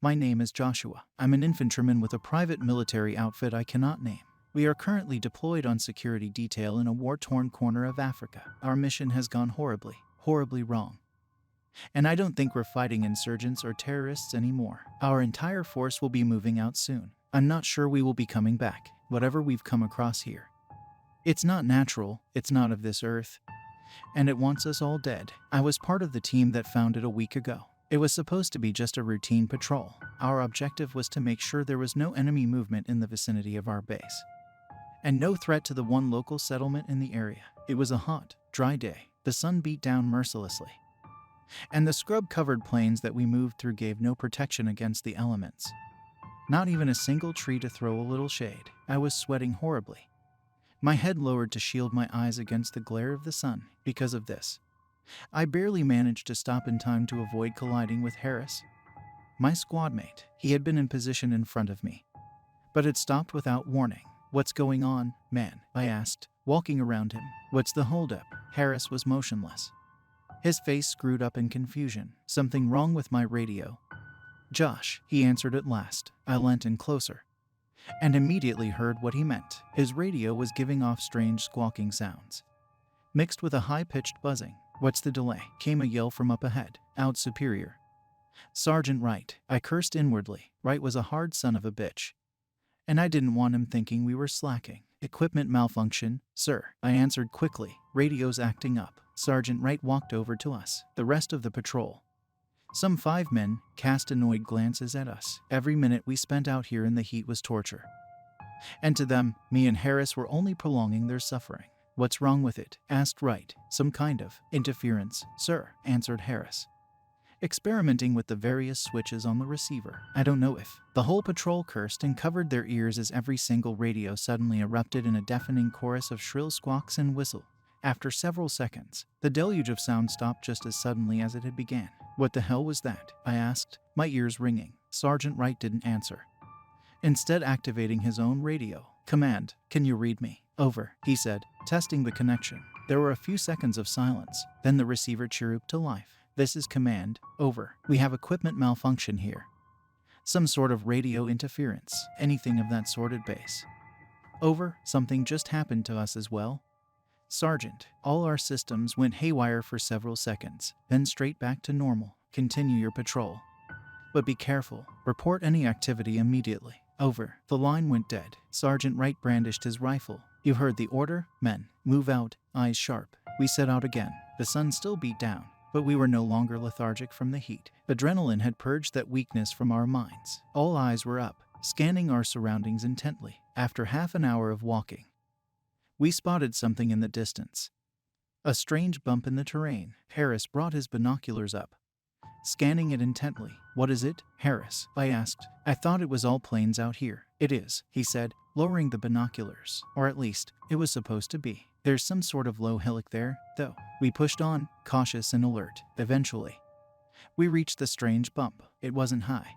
My name is Joshua. I'm an infantryman with a private military outfit I cannot name. We are currently deployed on security detail in a war-torn corner of Africa. Our mission has gone horribly wrong. And I don't think we're fighting insurgents or terrorists anymore. Our entire force will be moving out soon. I'm not sure we will be coming back, whatever we've come across here. It's not natural, it's not of this earth, and it wants us all dead. I was part of the team that found it a week ago. It was supposed to be just a routine patrol. Our objective was to make sure there was no enemy movement in the vicinity of our base, and no threat to the one local settlement in the area. It was a hot, dry day. The sun beat down mercilessly, and the scrub-covered plains that we moved through gave no protection against the elements. Not even a single tree to throw a little shade. I was sweating horribly, my head lowered to shield my eyes against the glare of the sun. Because of this, I barely managed to stop in time to avoid colliding with Harris, my squad mate. He had been in position in front of me, but had stopped without warning. "What's going on, man?" I asked, walking around him. "What's the holdup?" Harris was motionless, his face screwed up in confusion. "Something wrong with my radio, Josh," he answered at last. I leant in closer and immediately heard what he meant. His radio was giving off strange squawking sounds, mixed with a high-pitched buzzing. "What's the delay?" came a yell from up ahead. "Out superior. Sergeant Wright." I cursed inwardly. Wright was a hard son of a bitch, and I didn't want him thinking we were slacking. "Equipment malfunction, sir," I answered quickly. "Radio's acting up." Sergeant Wright walked over to us. The rest of the patrol, some 5 men, cast annoyed glances at us. Every minute we spent out here in the heat was torture, and to them, me and Harris were only prolonging their suffering. "What's wrong with it?" asked Wright. "Some kind of interference, sir," answered Harris, experimenting with the various switches on the receiver. "I don't know if..." The whole patrol cursed and covered their ears as every single radio suddenly erupted in a deafening chorus of shrill squawks and whistle. After several seconds, the deluge of sound stopped just as suddenly as it had began. "What the hell was that?" I asked, my ears ringing. Sergeant Wright didn't answer, instead activating his own radio. "Command, can you read me?" "Over," he said, testing the connection. There were a few seconds of silence, then the receiver chirruped to life. "This is Command, over. We have equipment malfunction here. Some sort of radio interference, anything of that sort at base. Over. Something just happened to us as well, Sergeant." All our systems went haywire for several seconds, then straight back to normal. "Continue your patrol, but be careful. Report any activity immediately." "Over." The line went dead. Sergeant Wright brandished his rifle. "You heard the order, men. Move out, eyes sharp." We set out again. The sun still beat down, but we were no longer lethargic from the heat. Adrenaline had purged that weakness from our minds. All eyes were up, scanning our surroundings intently. After half an hour of walking, we spotted something in the distance. A strange bump in the terrain. Harris brought his binoculars up, scanning it intently. "What is it, Harris?" I asked. "I thought it was all plains out here." "It is," he said, lowering the binoculars. "Or at least, it was supposed to be. There's some sort of low hillock there, though." We pushed on, cautious and alert. Eventually, we reached the strange bump. It wasn't high,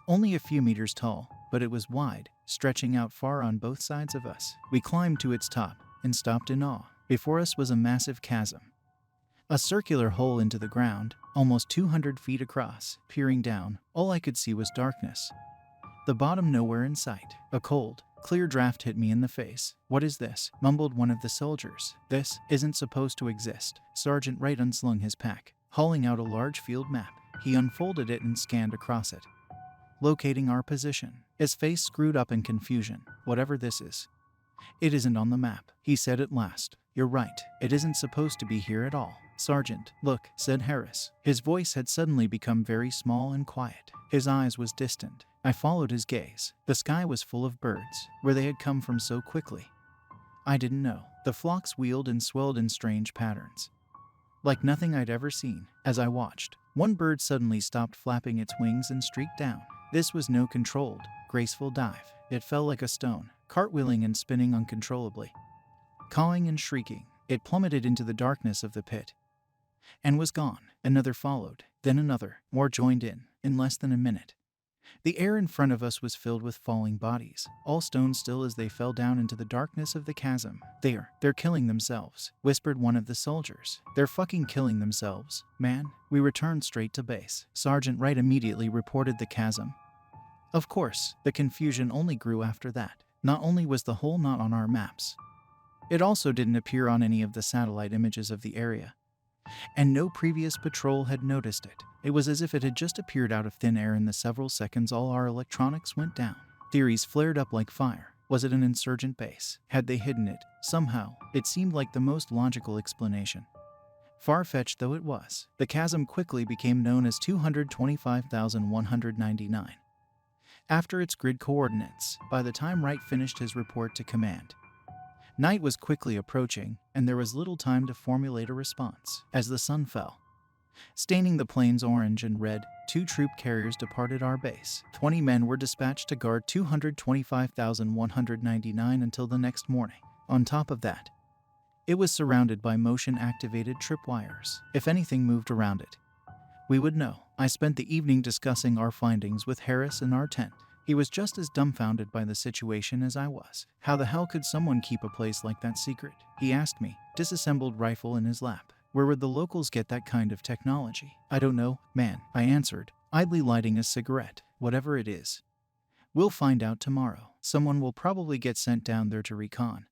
only a few meters tall, but it was wide, stretching out far on both sides of us. We climbed to its top and stopped in awe. Before us was a massive chasm, a circular hole into the ground, almost 200 feet across. Peering down, all I could see was darkness, the bottom nowhere in sight. A cold, clear draft hit me in the face. "What is this?" mumbled one of the soldiers. "This isn't supposed to exist." Sergeant Wright unslung his pack, hauling out a large field map. He unfolded it and scanned across it, locating our position. His face screwed up in confusion. "Whatever this is, it isn't on the map," he said at last. "You're right, it isn't supposed to be here at all." "Sergeant, look," said Harris. His voice had suddenly become very small and quiet. His eyes was distant. I followed his gaze. The sky was full of birds. Where they had come from so quickly, I didn't know. The flocks wheeled and swelled in strange patterns, like nothing I'd ever seen. As I watched, one bird suddenly stopped flapping its wings and streaked down. This was no controlled, graceful dive. It fell like a stone, cartwheeling and spinning uncontrollably. Cawing and shrieking, it plummeted into the darkness of the pit and was gone. Another followed, then another. More joined in less than a minute. The air in front of us was filled with falling bodies, all stone still as they fell down into the darkness of the chasm. They're killing themselves, whispered one of the soldiers. They're fucking killing themselves, man. We returned straight to base. Sergeant Wright immediately reported the chasm. Of course, the confusion only grew after that. Not only was the hole not on our maps, it also didn't appear on any of the satellite images of the area. And no previous patrol had noticed it. It was as if it had just appeared out of thin air in the several seconds all our electronics went down. Theories flared up like fire. Was it an insurgent base? Had they hidden it? Somehow, it seemed like the most logical explanation. Far-fetched though it was, the chasm quickly became known as 225,199. After its grid coordinates, by the time Wright finished his report to command, night was quickly approaching, and there was little time to formulate a response. As the sun fell, staining the plains orange and red, 2 troop carriers departed our base. 20 men were dispatched to guard 225,199 until the next morning. On top of that, it was surrounded by motion-activated tripwires. If anything moved around it, we would know. I spent the evening discussing our findings with Harris in our tent. He was just as dumbfounded by the situation as I was. How the hell could someone keep a place like that secret? He asked me, disassembled rifle in his lap. Where would the locals get that kind of technology? I don't know, man, I answered, idly lighting a cigarette. Whatever it is, we'll find out tomorrow. Someone will probably get sent down there to recon.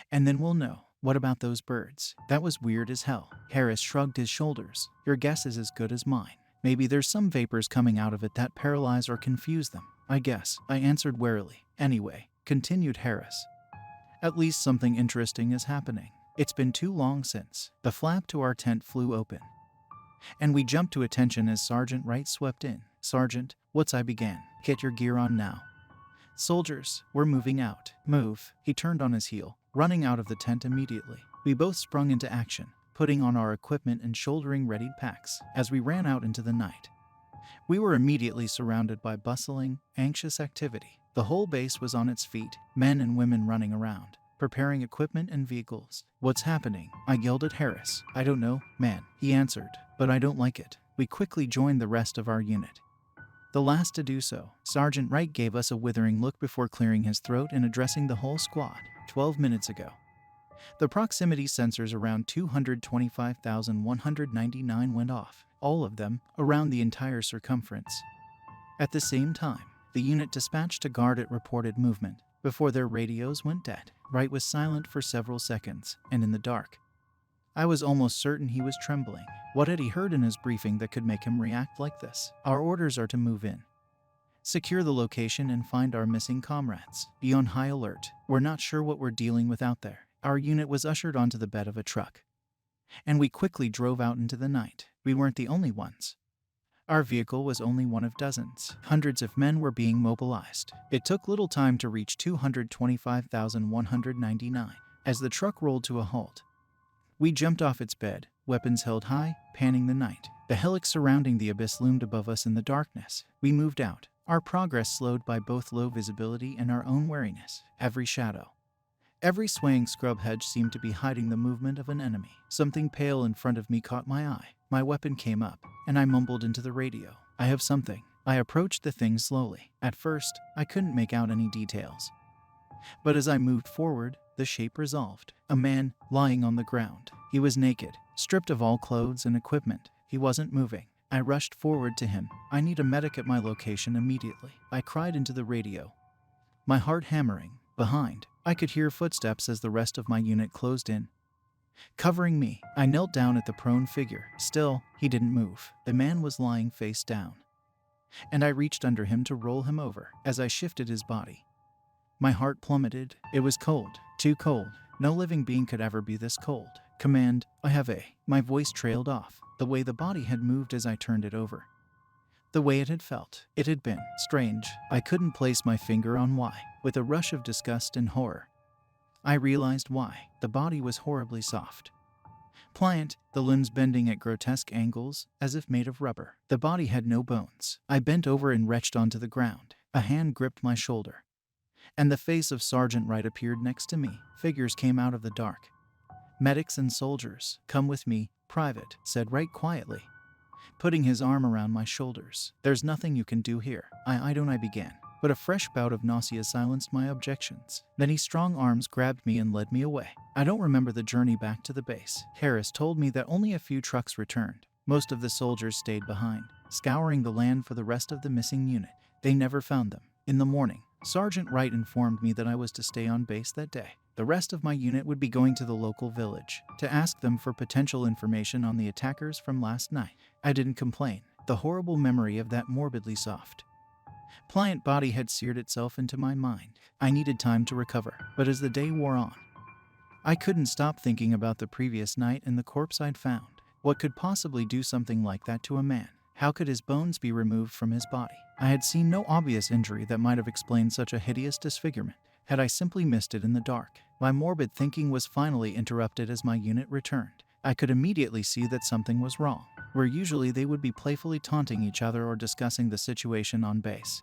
And then we'll know. What about those birds? That was weird as hell. Harris shrugged his shoulders. Your guess is as good as mine. Maybe there's some vapors coming out of it that paralyze or confuse them. I guess, I answered warily. Anyway, continued Harris, at least something interesting is happening. It's been too long since. The flap to our tent flew open, and we jumped to attention as Sergeant Wright swept in. Sergeant, what's I began? Get your gear on now. Soldiers, we're moving out. Move. He turned on his heel, running out of the tent immediately. We both sprung into action, putting on our equipment and shouldering readied packs. As we ran out into the night, we were immediately surrounded by bustling, anxious activity. The whole base was on its feet, men and women running around, preparing equipment and vehicles. What's happening? I yelled at Harris. I don't know, man, he answered, but I don't like it. We quickly joined the rest of our unit, the last to do so. Sergeant Wright gave us a withering look before clearing his throat and addressing the whole squad. 12 minutes ago, the proximity sensors around 225,199 went off, all of them around the entire circumference. At the same time, the unit dispatched to guard it reported movement before their radios went dead. Wright was silent for several seconds, and in the dark, I was almost certain he was trembling. What had he heard in his briefing that could make him react like this? Our orders are to move in, secure the location, and find our missing comrades. Be on high alert. We're not sure what we're dealing with out there. Our unit was ushered onto the bed of a truck, and we quickly drove out into the night. We weren't the only ones. Our vehicle was only one of dozens. Hundreds of men were being mobilized. It took little time to reach 225,199. As the truck rolled to a halt, we jumped off its bed, weapons held high, panning the night. The helix surrounding the abyss loomed above us in the darkness. We moved out, our progress slowed by both low visibility and our own wariness. Every shadow, every swaying scrub hedge seemed to be hiding the movement of an enemy. Something pale in front of me caught my eye. My weapon came up, and I mumbled into the radio, I have something. I approached the thing slowly. At first, I couldn't make out any details, but as I moved forward, the shape resolved. A man, lying on the ground. He was naked, stripped of all clothes and equipment. He wasn't moving. I rushed forward to him. I need a medic at my location immediately, I cried into the radio, my heart hammering. Behind, I could hear footsteps as the rest of my unit closed in, covering me. I knelt down at the prone figure. Still, he didn't move. The man was lying face down, and I reached under him to roll him over. As I shifted his body, my heart plummeted. It was cold, too cold. No living being could ever be this cold. Command, I have a... My voice trailed off. The way the body had moved as I turned it over, the way it had felt. It had been strange. I couldn't place my finger on why. With a rush of disgust and horror, I realized why. The body was horribly soft, pliant, the limbs bending at grotesque angles, as if made of rubber. The body had no bones. I bent over and retched onto the ground. A hand gripped my shoulder, and the face of Sergeant Wright appeared next to me. Figures came out of the dark. Medics and soldiers. Come with me, Private, said Wright quietly. putting his arm around my shoulders. "There's nothing you can do here. I began. But a fresh bout of nausea silenced my objections. Then his strong arms grabbed me and led me away. I don't remember the journey back to the base. Harris told me that only a few trucks returned. Most of the soldiers stayed behind, scouring the land for the rest of the missing unit. They never found them. In the morning, Sergeant Wright informed me that I was to stay on base that day. The rest of my unit would be going to the local village to ask them for potential information on the attackers from last night. I didn't complain. The horrible memory of that morbidly soft, pliant body had seared itself into my mind. I needed time to recover, but as the day wore on, I couldn't stop thinking about the previous night and the corpse I'd found. What could possibly do something like that to a man? How could his bones be removed from his body? I had seen no obvious injury that might have explained such a hideous disfigurement. Had I simply missed it in the dark? My morbid thinking was finally interrupted as my unit returned. I could immediately see that something was wrong. Where usually they would be playfully taunting each other or discussing the situation on base,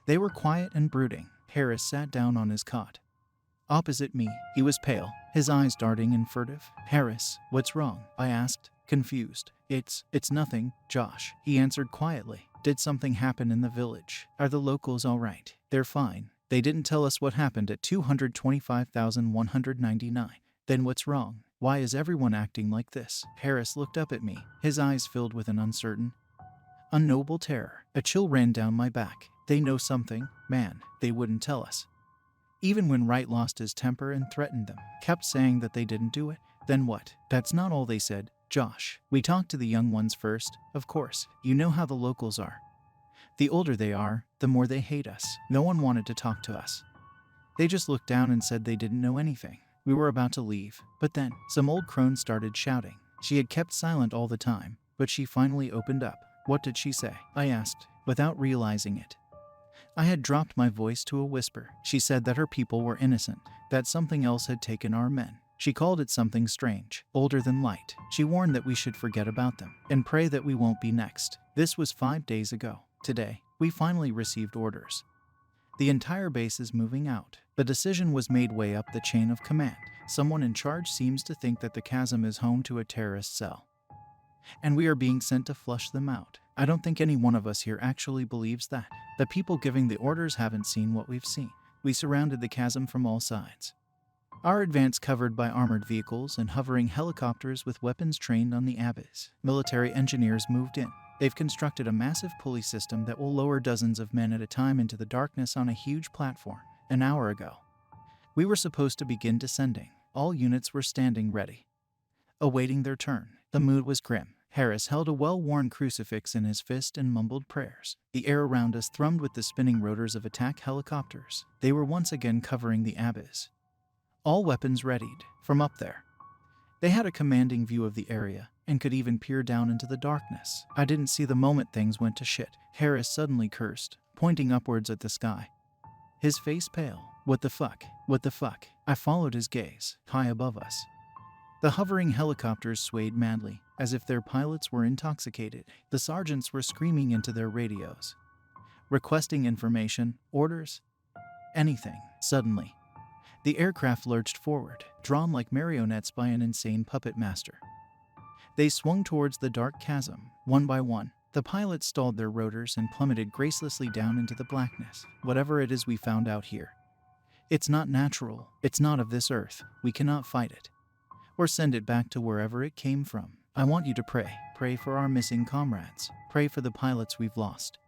they were quiet and brooding. Harris sat down on his cot opposite me. He was pale, his eyes darting and furtive. "Harris, what's wrong?" I asked, confused. It's nothing, Josh," he answered quietly. "Did something happen in the village? Are the locals all right?" "They're fine. They didn't tell us what happened at 225,199. "Then what's wrong? Why is everyone acting like this?" Harris looked up at me, his eyes filled with an uncertain, unknowable terror. A chill ran down my back. "They know something, man. They wouldn't tell us. Even when Wright lost his temper and threatened them, kept saying that they didn't do it." "Then what?" "That's not all they said, Josh. We talked to the young ones first, of course. You know how the locals are. The older they are, the more they hate us. No one wanted to talk to us. They just looked down and said they didn't know anything." We were about to leave, but then some old crone started shouting. She had kept silent all the time, but she finally opened up. "What did she say?" I asked, without realizing it. I had dropped my voice to a whisper. "She said that her people were innocent, that something else had taken our men. She called it something strange, older than light. She warned that we should forget about them and pray that we won't be next." This was 5 days ago. Today, we finally received orders. The entire base is moving out. The decision was made way up the chain of command. Someone in charge seems to think that the chasm is home to a terrorist cell, and we are being sent to flush them out. I don't think any one of us here actually believes that. The people giving the orders haven't seen what we've seen. We surrounded the chasm from all sides. Our advance covered by armored vehicles and hovering helicopters with weapons trained on the abyss. Military engineers moved in. They've constructed a massive pulley system that will lower dozens of men at a time into the darkness on a huge platform. An hour ago, we were supposed to begin descending. All units were standing ready, awaiting their turn. The mood was grim. Harris held a well-worn crucifix in his fist and mumbled prayers. The air around us thrummed with the spinning rotors of attack helicopters. They were once again covering the abyss, all weapons readied. From up there, they had a commanding view of the area and could even peer down into the darkness. I didn't see the moment things went to shit. Harris suddenly cursed, pointing upwards at the sky, his face pale. "What the fuck? What the fuck?" I followed his gaze. High above us, the hovering helicopters swayed madly, as if their pilots were intoxicated. The sergeants were screaming into their radios, requesting information, orders, anything. Suddenly, the aircraft lurched forward, drawn like marionettes by an insane puppet master. They swung towards the dark chasm, one by one. The pilots stalled their rotors and plummeted gracelessly down into the blackness. "Whatever it is we found out here, it's not natural. It's not of this earth. We cannot fight it or send it back to wherever it came from. I want you to pray. Pray for our missing comrades. Pray for the pilots we've lost.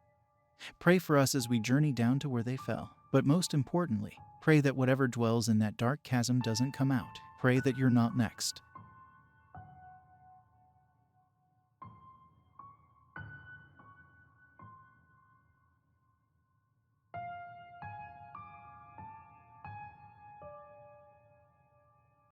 Pray for us as we journey down to where they fell. But most importantly, pray that whatever dwells in that dark chasm doesn't come out. Pray that you're not next."